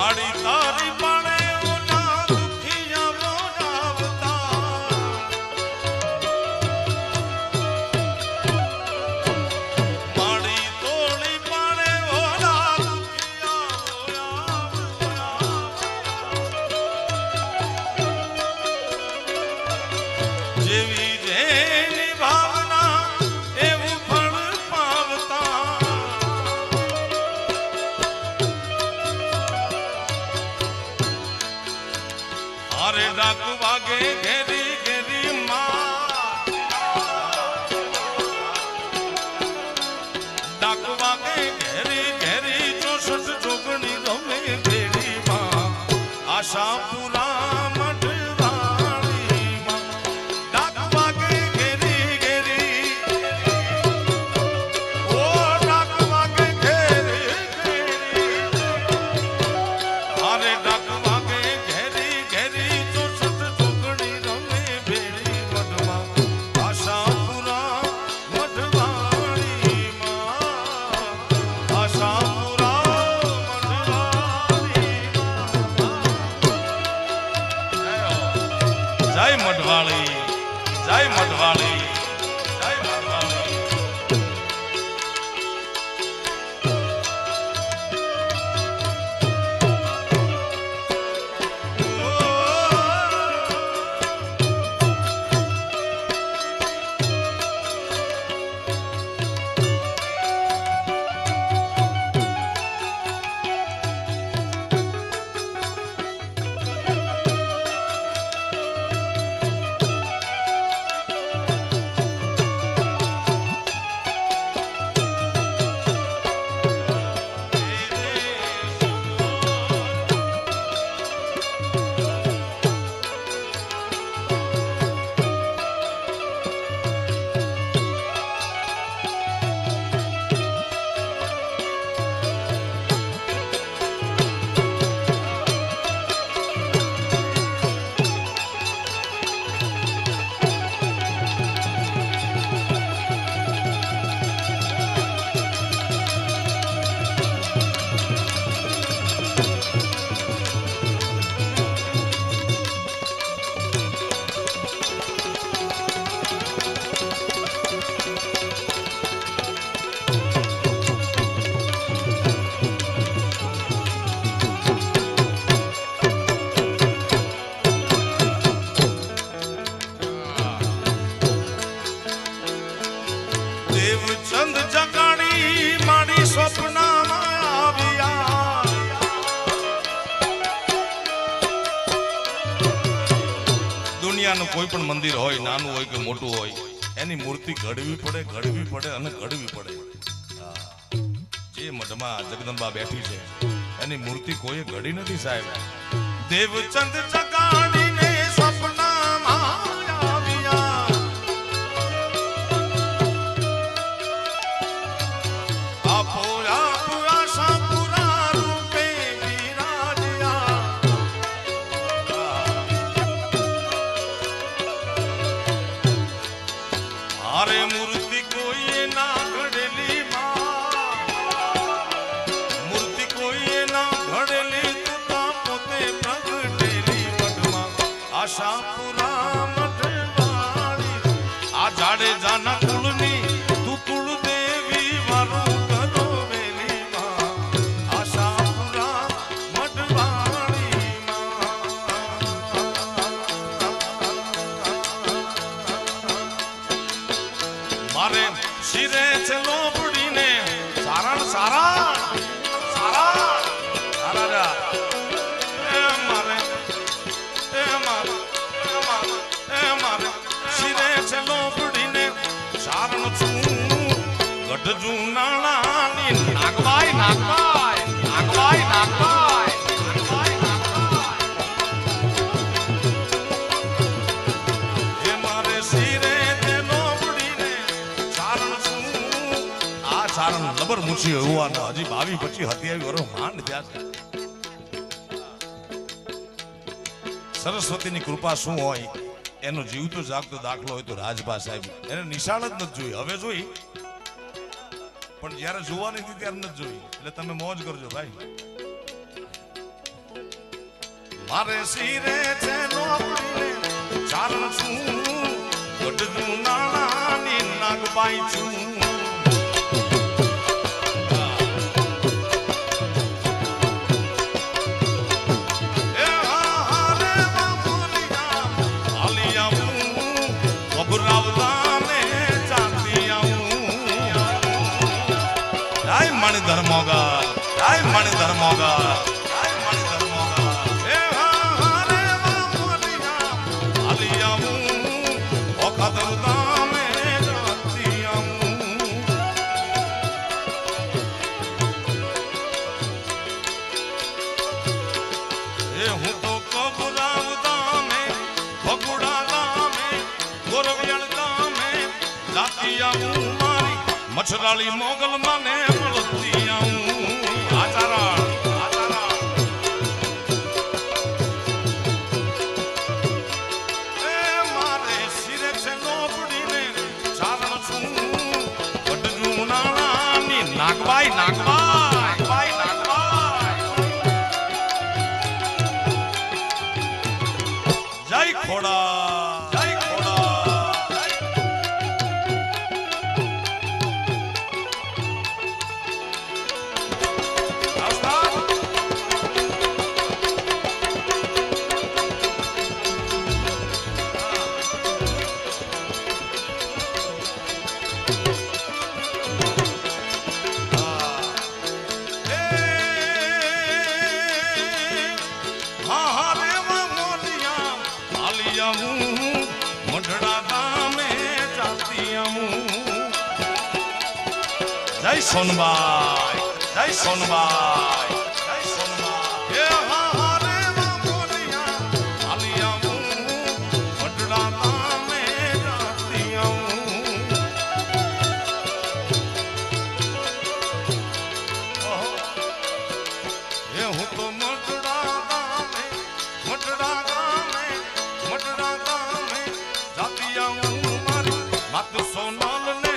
માડી તારી પાણે ઓલા દુખિયા બોલાવતા માડી તોળી પાણે ઓલા દુખિયા બોલાવતા જેવી જેની ભાવના એવું ફળ પાવતા અરે ડાકુ વાગે ઘેરી ઘેરી માં ડાકુ વાગે ઘેરી ઘેરી 64 જોગણી રમે ઘેરી માં આશાપુરા મઢવાળી માં ડાકુ વાગે ઘેરી ઘેરી ઓ ડાકુ વાગે ઘેરી ઘેરી અરે ડાકુ વાગે ઘેરી ઘેરી 64 જોગણી રમે ભેળી મઢમાં આશાપુરા મઢવાળી માં આશાપુરા મઢવાળી જય મઢવાળી જય મઢવાળી જય મઢવાળી દેવચંદ જગાડી મારી સ્વપ્નમાં આવ્યા દુનિયાનું કોઈ પણ મંદિર હોય નાનું હોય કે મોટું હોય એની મૂર્તિ ઘડવી પડે અને ઘડવી પડે જે મઠમાં જગદંબા બેઠી છે એની મૂર્તિ કોઈએ ઘડી નથી સાહેબ દેવચંદ જગાડીને સ્વપ્નમાં આવ્યા અરે મૂર્તિ કોઈએ ના ઘડેલી મૂર્તિ કોઈએ ના ઘડેલી તું પોતે પ્રગટેલી મઢમાં આશાપુરા મઢવાળી આ જાડેજાના કુળની તું કુળદેવી વારું કરો વેલી માં આશાપુરા મઢવાળી મારે શિરે છે લોબડીને સારણ સારા સારા સારા એ મારે શિરે છે લોબડીને સારણ છું ગઢજુ નાણાની નાગવાઈ નાગવાઈ નાગવાઈ નાગવાઈ નાગવાઈ નાગવાઈ એ મારે શિરે સારણ લબર મૂછી હોવાનો હજી 22-25 27 વર્ષ માંડ થયા છે સરસ્વતીની કૃપા શું હોય એનો જીવતો જાગતો દાખલો હોય તો રાજભા સાહેબ એને નિશાળ જ નથી જોઈ હવે જોઈ પણ જ્યારે જોવાની હતી ત્યારે નથી જોઈ એટલે તમે મોજ કરજો ભાઈ મારે શિરે છે નોકરીને ચારણ છું ગઢનું નાણાની નાગબાઈ છું મણિ ધર્મોગા જય મણિ ધર્મોગા જય મણિ ધર્મોગા એ હા રે વામોલિયા આલિયા ઓખા દરદામે જાતિયા એ હું તો કબરાવ દામે ભગુડા દામે ગોરવિયણ દામે જાતિયા મારી મછરાળી મોગલ માને મળતી આવું આચારા એ મારે શિરે છે નોપડીને ચારણ છું ગઢનું નાણાની નાગબાઈ નાગબાઈ જય ખોડા જય જય સોનબાઈ જય સોનબાઈ જય સોનબાઈ એ હા રે વામોલિયા આલિયા વડડા તામે જાતિયા એ હું તો મડડા ગામે જાતિયા મારી માત સોનલ ને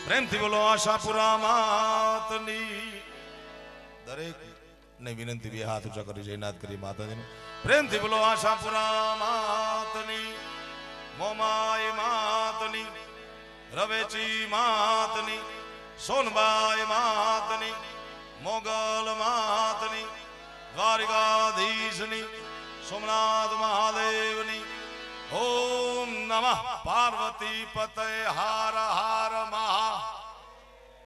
પ્રેમથી બોલો આશાપુરા માતની દરેક ને વિનંતી બે હાથ ઊંચા કરી જયનાથ કરી માતાજીને પ્રેમથી બોલો આશાપુરા માતની મોમાઈ માતની રવેચી માતની સોનબાઈ માતની મોગલ માતની દ્વારિકાધીશની સોમનાથ મહાદેવ ઓમ નમઃ પાર્વતી પતય હાર